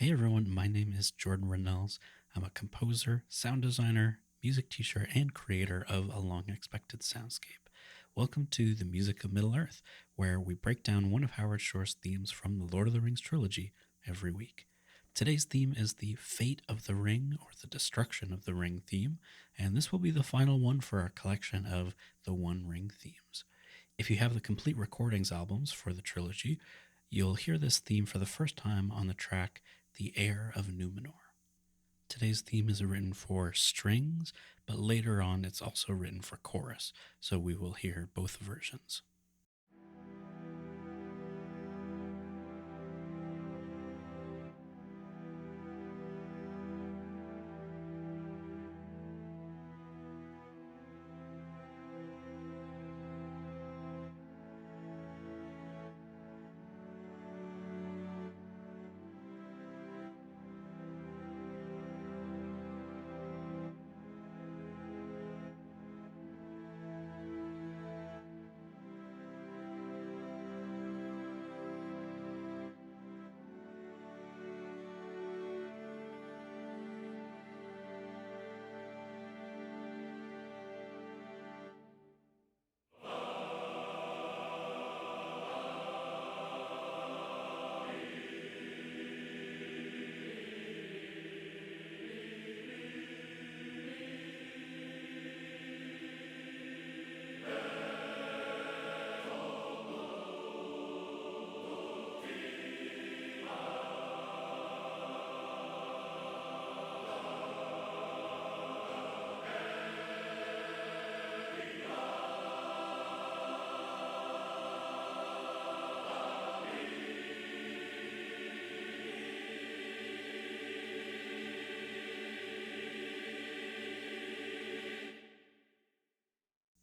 Hey everyone, my name is Jordan Rennells. I'm a composer, sound designer, music teacher, and creator of A Long Expected Soundscape. Welcome to The Music of Middle-earth, where we break down one of Howard Shore's themes from the Lord of the Rings trilogy every week. Today's theme is the Fate of the Ring, or the Destruction of the Ring theme, and this will be the final one for our collection of the One Ring themes. If you have the complete recordings albums for the trilogy, you'll hear this theme for the first time on the track The Heir of Numenor. Today's theme is written for strings, but later on it's also written for chorus, so we will hear both versions.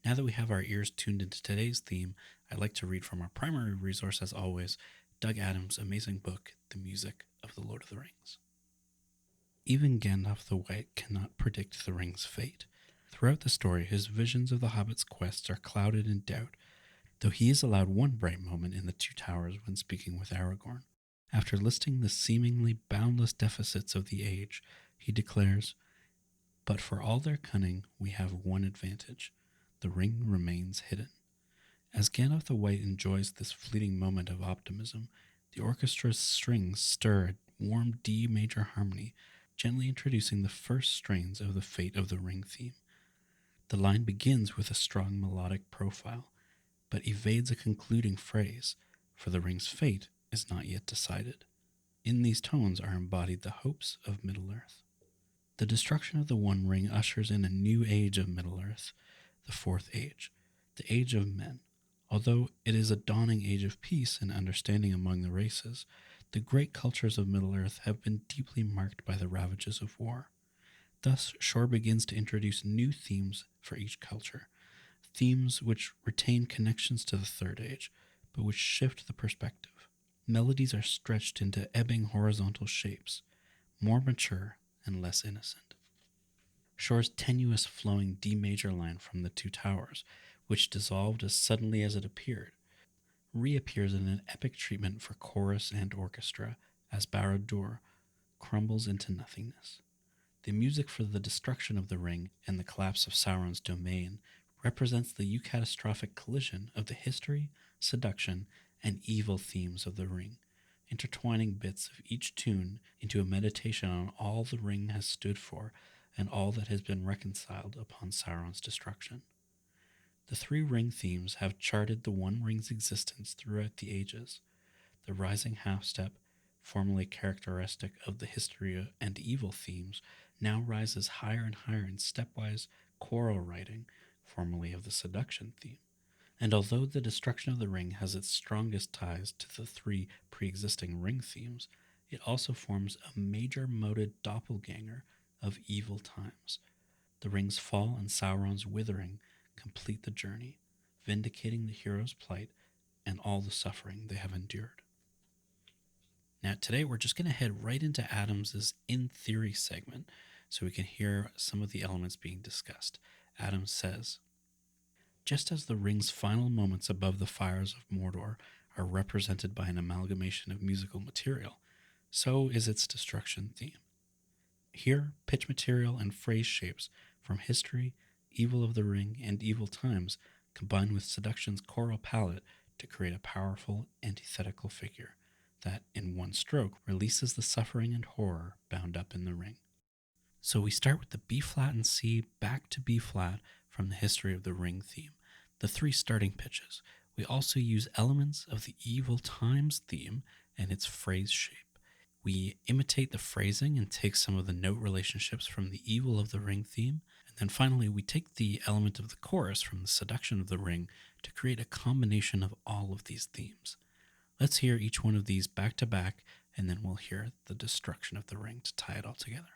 Now that we have our ears tuned into today's theme, I'd like to read from our primary resource, as always, Doug Adams' amazing book, The Music of the Lord of the Rings. Even Gandalf the White cannot predict the ring's fate. Throughout the story, his visions of the Hobbit's quests are clouded in doubt, though he is allowed one bright moment in the Two Towers when speaking with Aragorn. After listing the seemingly boundless deficits of the age, he declares, "But for all their cunning, we have one advantage. The ring remains hidden." As Gandalf the White enjoys this fleeting moment of optimism, the orchestra's strings stir a warm D major harmony, gently introducing the first strains of the Fate of the Ring theme. The line begins with a strong melodic profile, but evades a concluding phrase, for the ring's fate is not yet decided. In these tones are embodied the hopes of Middle-earth. The destruction of the One Ring ushers in a new age of Middle-earth, the Fourth Age, the Age of Men. Although it is a dawning age of peace and understanding among the races, the great cultures of Middle-earth have been deeply marked by the ravages of war. Thus, Shore begins to introduce new themes for each culture, themes which retain connections to the Third Age, but which shift the perspective. Melodies are stretched into ebbing horizontal shapes, more mature and less innocent. Shore's tenuous flowing D major line from the Two Towers, which dissolved as suddenly as it appeared, reappears in an epic treatment for chorus and orchestra as Barad-dûr crumbles into nothingness. The music for the destruction of the ring and the collapse of Sauron's domain represents the eucatastrophic collision of the history, seduction, and evil themes of the ring, intertwining bits of each tune into a meditation on all the ring has stood for and all that has been reconciled upon Sauron's destruction. The three ring themes have charted the One Ring's existence throughout the ages. The rising half-step, formerly characteristic of the history and evil themes, now rises higher and higher in stepwise choral writing, formerly of the seduction theme. And although the destruction of the ring has its strongest ties to the three pre-existing ring themes, it also forms a major moded doppelganger of evil times. The ring's fall and Sauron's withering complete the journey, vindicating the hero's plight and all the suffering they have endured. Now, today we're just going to head right into Adams's In Theory segment so we can hear some of the elements being discussed. Adams says, just as the ring's final moments above the fires of Mordor are represented by an amalgamation of musical material, So is its destruction theme. Here, pitch material and phrase shapes from history, Evil of the Ring, and Evil Times combine with seduction's choral palette to create a powerful antithetical figure that, in one stroke, releases the suffering and horror bound up in the ring. So we start with the B flat and C back to B flat from the History of the Ring theme, the three starting pitches. We also use elements of the Evil Times theme and its phrase shape. We imitate the phrasing and take some of the note relationships from the Evil of the Ring theme. And then finally, we take the element of the chorus from the Seduction of the Ring to create a combination of all of these themes. Let's hear each one of these back to back, and then we'll hear the Destruction of the Ring to tie it all together.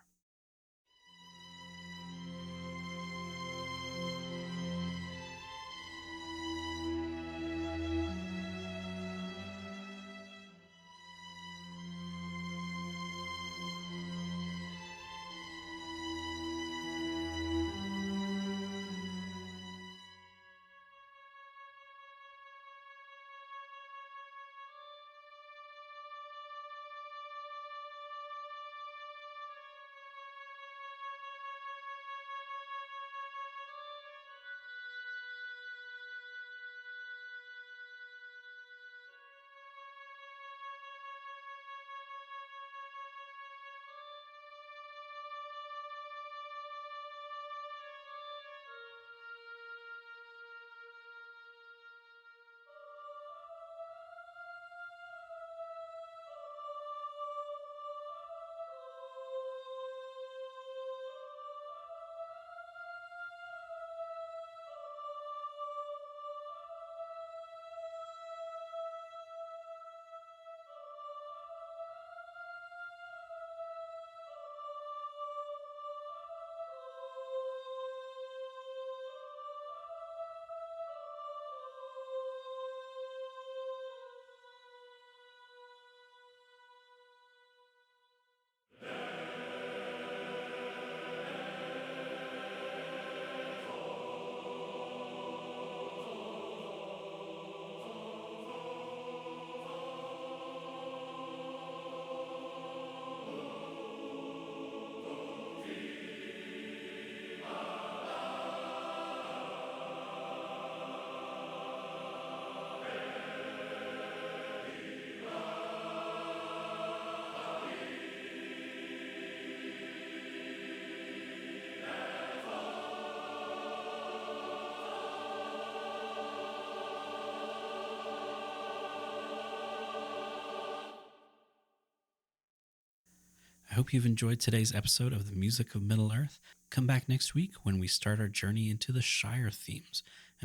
I hope you've enjoyed today's episode of the Music of Middle Earth. Come back next week when we start our journey into the Shire themes.